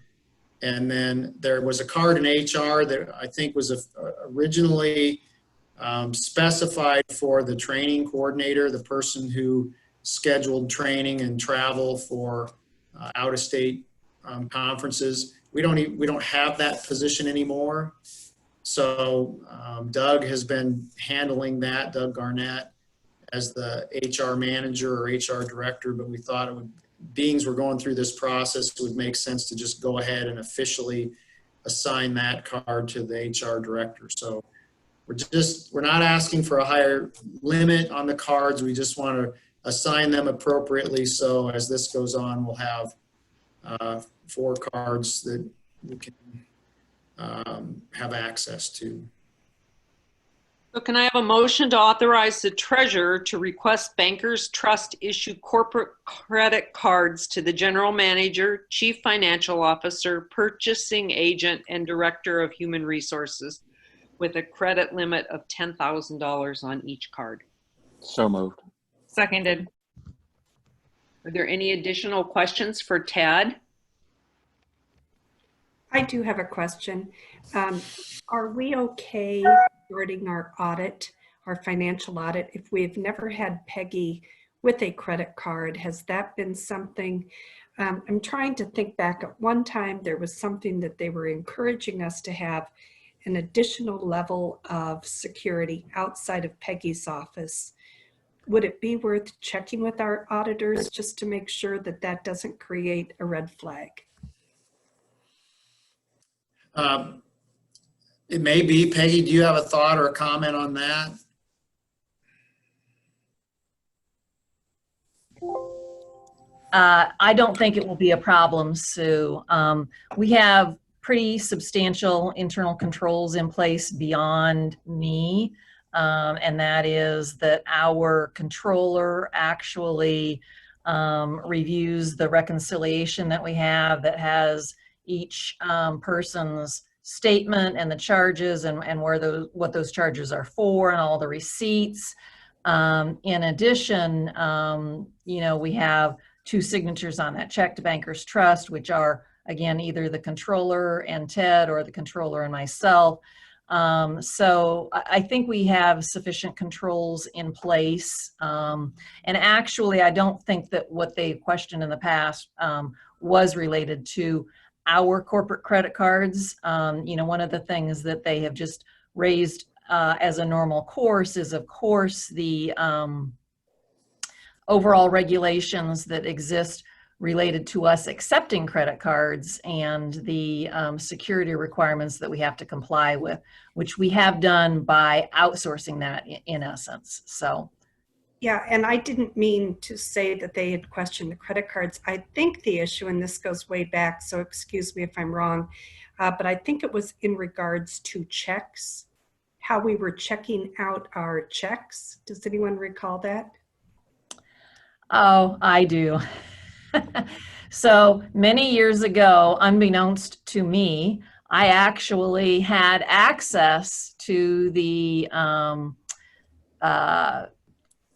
Speaker 6: and then there was a card in HR that I think was originally specified for the training coordinator, the person who scheduled training and travel for out-of-state conferences. We don't have that position anymore. So Doug has been handling that, Doug Garnett, as the HR manager or HR director, but we thought it would, being we're going through this process, it would make sense to just go ahead and officially assign that card to the HR director. So we're not asking for a higher limit on the cards. We just want to assign them appropriately. So as this goes on, we'll have 4 cards that we can have access to.
Speaker 2: So can I have a motion to authorize the treasurer to request Bankers Trust issue corporate credit cards to the general manager, chief financial officer, purchasing agent, and director of human resources with a credit limit of $10,000 on each card?
Speaker 4: So moved.
Speaker 8: Seconded.
Speaker 2: Are there any additional questions for Tad?
Speaker 5: I do have a question. Are we okay starting our audit, our financial audit, if we've never had Peggy with a credit card? Has that been something? I'm trying to think back. At one time, there was something that they were encouraging us to have an additional level of security outside of Peggy's office. Would it be worth checking with our auditors just to make sure that that doesn't create a red flag?
Speaker 6: It may be. Peggy, do you have a thought or a comment on that?
Speaker 11: I don't think it will be a problem, Sue. We have pretty substantial internal controls in place beyond me, and that is that our controller actually reviews the reconciliation that we have that has each person's statement and the charges and what those charges are for and all the receipts. In addition, we have 2 signatures on that check to Bankers Trust, which are, again, either the controller and Ted or the controller and myself. So I think we have sufficient controls in place. And actually, I don't think that what they questioned in the past was related to our corporate credit cards. One of the things that they have just raised as a normal course is, of course, the overall regulations that exist related to us accepting credit cards and the security requirements that we have to comply with, which we have done by outsourcing that in essence. So.
Speaker 5: Yeah, and I didn't mean to say that they had questioned the credit cards. I think the issue, and this goes way back, so excuse me if I'm wrong, but I think it was in regards to checks, how we were checking out our checks. Does anyone recall that?
Speaker 11: Oh, I do. So many years ago, unbeknownst to me, I actually had access to the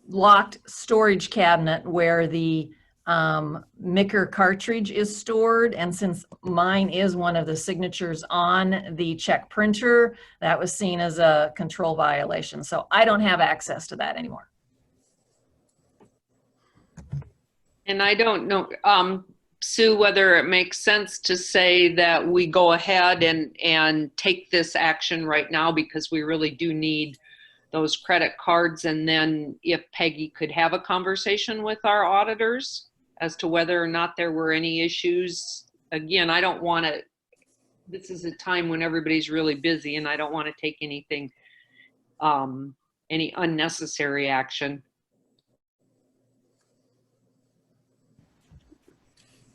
Speaker 11: locked storage cabinet where the Micker cartridge is stored. And since mine is one of the signatures on the check printer, that was seen as a control violation. So I don't have access to that anymore.
Speaker 2: And I don't know, Sue, whether it makes sense to say that we go ahead and take this action right now, because we really do need those credit cards. And then if Peggy could have a conversation with our auditors as to whether or not there were any issues. Again, I don't want to, this is a time when everybody's really busy, and I don't want to take anything, any unnecessary action.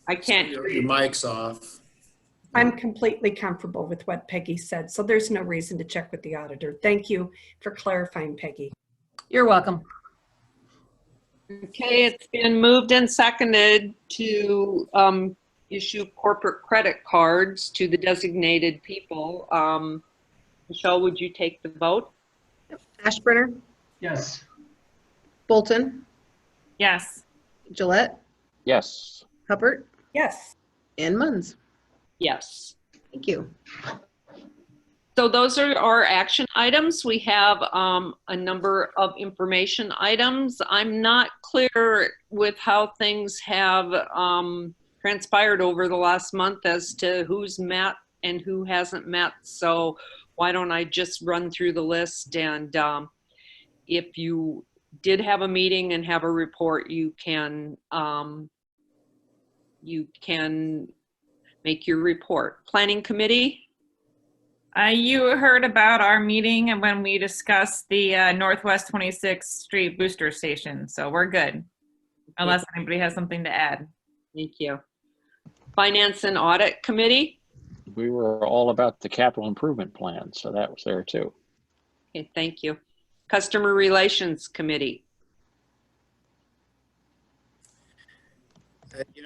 Speaker 2: I can't hear
Speaker 6: Your
Speaker 2: you.
Speaker 6: mic's off.
Speaker 5: I'm completely comfortable with what Peggy said, so there's no reason to check with the auditor. Thank you for clarifying, Peggy.
Speaker 11: You're welcome.
Speaker 2: Okay, it's been moved and seconded to issue corporate credit cards to the designated people. Michelle, would you take the vote?
Speaker 3: Ashburner,
Speaker 7: Yes.
Speaker 3: Bolton,
Speaker 8: Yes.
Speaker 3: Gillette,
Speaker 4: Yes.
Speaker 3: Hubbard,
Speaker 5: Yes.
Speaker 3: and Munns.
Speaker 2: Yes.
Speaker 3: Thank you.
Speaker 2: So those are our action items. We have a number of information items. I'm not clear with how things have transpired over the last month as to who's met and who hasn't met. So why don't I just run through the list, and if you did have a meeting and have a report, you can make your report. Planning Committee?
Speaker 8: You heard about our meeting and when we discussed the Northwest 26th Street booster station. So we're good, unless anybody has something to add.
Speaker 2: Thank you. Finance and Audit Committee?
Speaker 4: We were all about the capital improvement plan, so that was there too.
Speaker 2: Okay, thank you. Customer Relations Committee?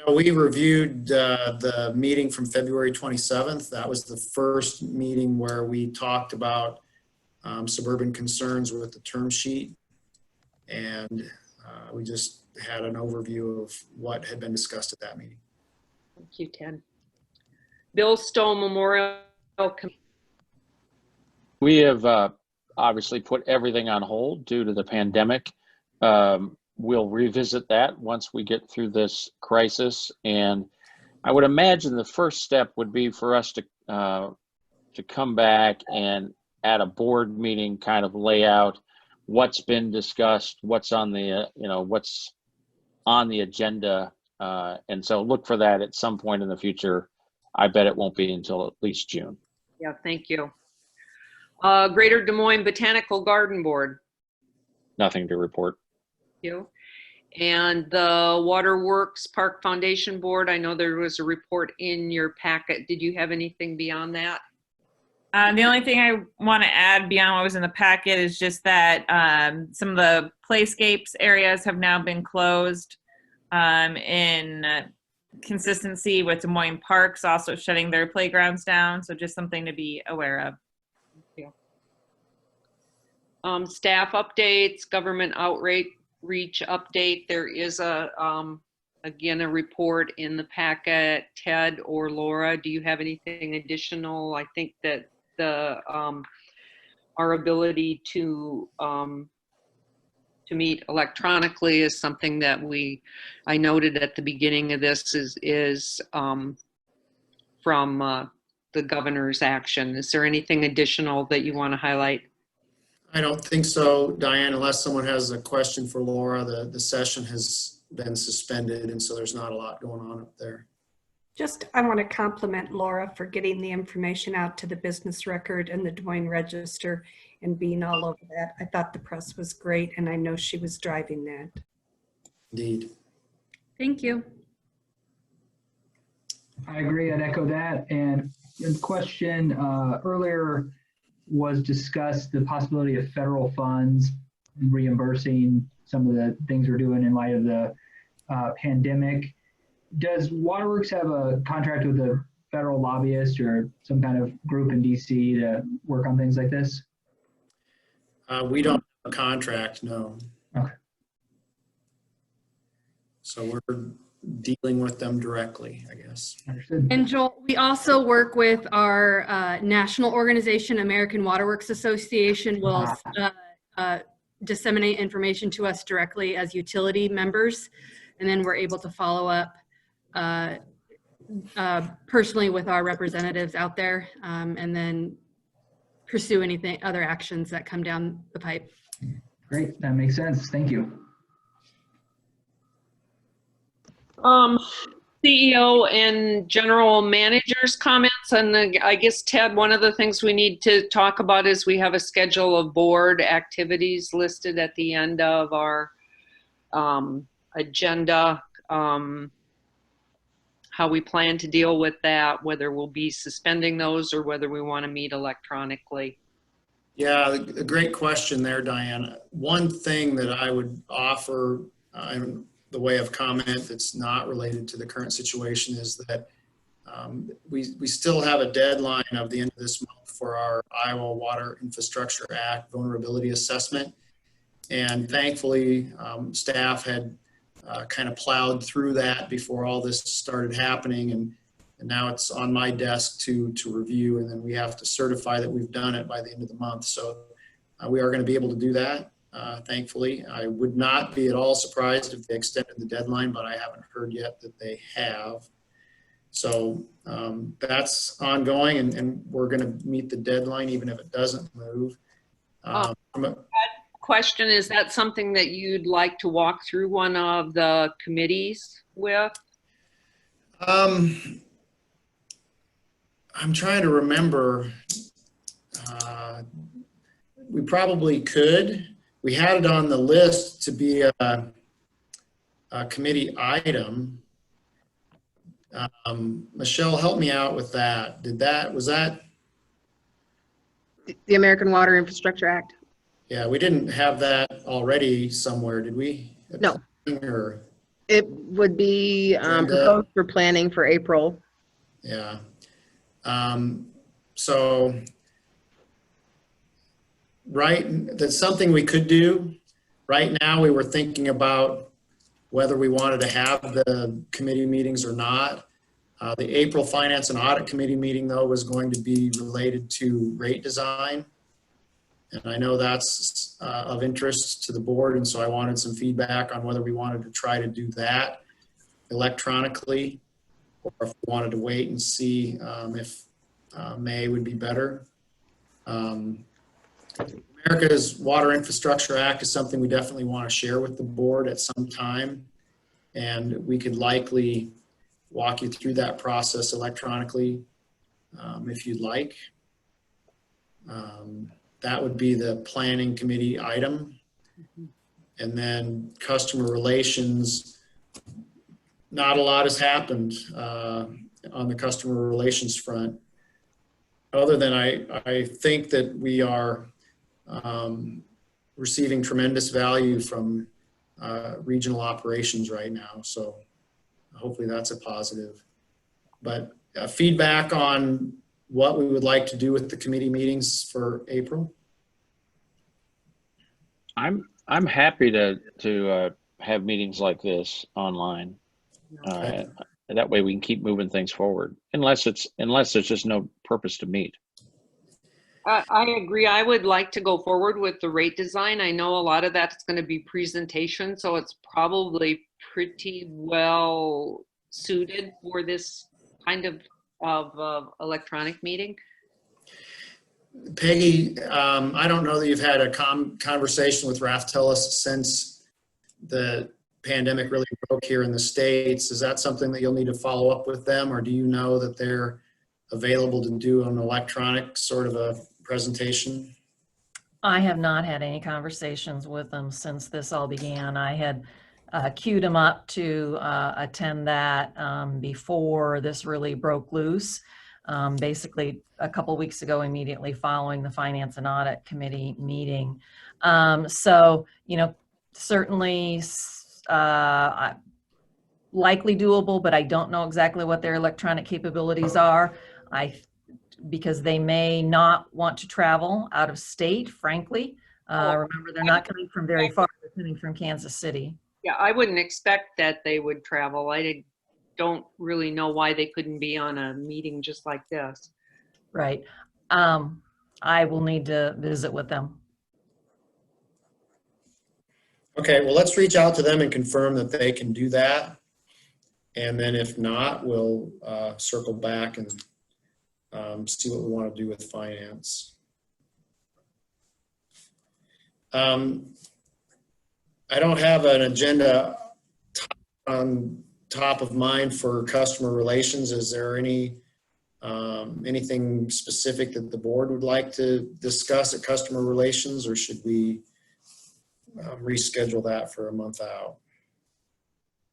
Speaker 6: We reviewed the meeting from February 27th. That was the first meeting where we talked about suburban concerns with the term sheet. And we just had an overview of what had been discussed at that meeting.
Speaker 2: Thank you, Ted. Bill Stowe Memorial Committee?
Speaker 4: We have obviously put everything on hold due to the pandemic. We'll revisit that once we get through this crisis. And I would imagine the first step would be for us to come back and at a board meeting kind of lay out what's been discussed, what's on the, what's on the agenda. And so look for that at some point in the future. I bet it won't be until at least June.
Speaker 2: Yeah, thank you. Greater Des Moines Botanical Garden Board?
Speaker 4: Nothing to report.
Speaker 2: You. And the Waterworks Park Foundation Board, I know there was a report in your packet. Did you have anything beyond that?
Speaker 8: The only thing I want to add beyond what was in the packet is just that some of the playscapes areas have now been closed in consistency with Des Moines Parks also shutting their playgrounds down. So just something to be aware of.
Speaker 2: Staff updates, government outreach update. There is again, a report in the packet. Ted or Laura, do you have anything additional? I think that our ability to meet electronically is something that I noted at the beginning of this is from the governor's action. Is there anything additional that you want to highlight?
Speaker 6: I don't think so, Diane, unless someone has a question for Laura. The session has been suspended, and so there's not a lot going on up there.
Speaker 5: I want to compliment Laura for getting the information out to the Business Record and the Des Moines Register and being all over that. I thought the press was great, and I know she was driving that.
Speaker 6: Indeed.
Speaker 3: Thank you.
Speaker 7: I agree. I'd echo that. And the question earlier was discussed the possibility of federal funds reimbursing some of the things we're doing in light of the pandemic. Does Waterworks have a contract with a federal lobbyist or some kind of group in DC to work on things like this?
Speaker 6: We don't have a contract, no.
Speaker 7: Okay.
Speaker 6: So dealing with them directly, I guess.
Speaker 7: Understood.
Speaker 12: And Joel, we also work with our national organization, American Waterworks Association, will disseminate information to us directly as utility members, and then we're able to follow up personally with our representatives out there, and then pursue anything, other actions that come down the pipe.
Speaker 7: Great, that makes sense. Thank you.
Speaker 2: CEO and general managers comments, and I guess Ted, one of the things we need to talk about is we have a schedule of board activities listed at the end of our agenda. How we plan to deal with that, whether we'll be suspending those or whether we want to meet electronically.
Speaker 6: Yeah, a great question there, Diane. One thing that I would offer in the way of comment that's not related to the current situation is that we still have a deadline of the end of this month for our Iowa Water Infrastructure Act vulnerability assessment. And thankfully, staff had kind of plowed through that before all this started happening. And now it's on my desk to review, and then we have to certify that we've done it by the end of the month. So we are going to be able to do that. Thankfully, I would not be at all surprised if they extended the deadline, but I haven't heard yet that they have. So that's ongoing, and we're going to meet the deadline even if it doesn't move.
Speaker 2: Question, is that something that you'd like to walk through one of the committees with?
Speaker 6: I'm trying to remember. We probably could. We had it on the list to be a committee item. Michelle, help me out with that. Was that?
Speaker 3: The American Water Infrastructure Act.
Speaker 6: Yeah, we didn't have that already somewhere, did we?
Speaker 3: No.
Speaker 6: Or,
Speaker 3: It would be proposed for planning for April.
Speaker 6: yeah. So, right, that's something we could do. Right now, we were thinking about whether we wanted to have the committee meetings or not. The April Finance and Audit Committee meeting, though, was going to be related to rate design. And I know that's of interest to the board, and so I wanted some feedback on whether we wanted to try to do that electronically, or if we wanted to wait and see if May would be better. America's Water Infrastructure Act is something we definitely want to share with the board at some time, and we could likely walk you through that process electronically if you'd like. That would be the planning committee item. And then customer relations, not a lot has happened on the customer relations front, other than I think that we are receiving tremendous value from regional operations right now. So hopefully that's a positive. But feedback on what we would like to do with the committee meetings for April?
Speaker 4: I'm happy to have meetings like this online. That way we can keep moving things forward, unless there's just no purpose to meet.
Speaker 2: I agree. I would like to go forward with the rate design. I know a lot of that's going to be presentation, so it's probably pretty well suited for this kind of electronic meeting.
Speaker 6: Peggy, I don't know that you've had a conversation with Raftellus since the pandemic really broke here in the States. Is that something that you'll need to follow up with them, or do you know that they're available to do an electronic sort of a presentation?
Speaker 11: I have not had any conversations with them since this all began. I had queued them up to attend that before this really broke loose. Basically a couple weeks ago, immediately following the Finance and Audit Committee meeting. So, you know, certainly likely doable, but I don't know exactly what their electronic capabilities are. Because they may not want to travel out of state, frankly. Remember, they're not coming from very far, they're coming from Kansas City.
Speaker 2: Yeah, I wouldn't expect that they would travel. I don't really know why they couldn't be on a meeting just like this.
Speaker 11: Right. I will need to visit with them.
Speaker 6: Okay, well, let's reach out to them and confirm that they can do that. And then if not, we'll circle back and see what we want to do with finance. I don't have an agenda on top of mind for customer relations. Is there anything specific that the board would like to discuss at customer relations, or should we reschedule that for a month out?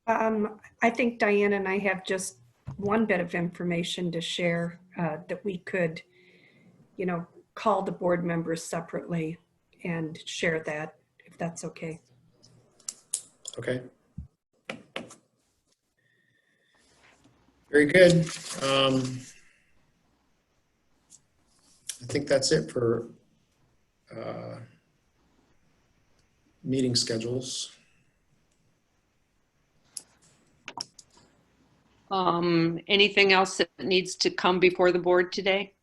Speaker 5: I think Diane and I have just one bit of information to share that we could, call the board members separately and share that, if that's okay.
Speaker 6: Okay. Very good. I think that's it for meeting schedules.
Speaker 2: Anything else that needs to come before the board today?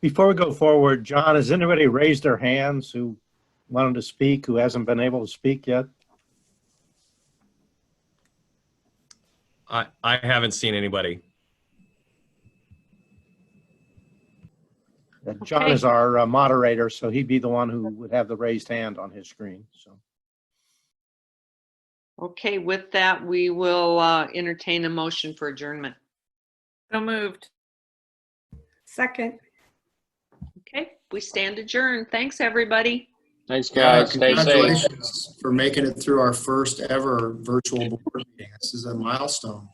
Speaker 1: Before we go forward, John, has anybody raised their hands who wanted to speak, who hasn't been able to speak yet?
Speaker 13: I haven't seen anybody.
Speaker 1: John
Speaker 2: Okay.
Speaker 1: is our moderator, so he'd be the one who would have the raised hand on his screen. So,
Speaker 2: Okay, with that, we will entertain a motion for adjournment.
Speaker 8: So moved.
Speaker 5: Second.
Speaker 2: Okay, we stand adjourned. Thanks, everybody.
Speaker 4: Thanks, guys. Stay safe.
Speaker 6: Congratulations for making it through our first ever virtual board meeting. This is a milestone.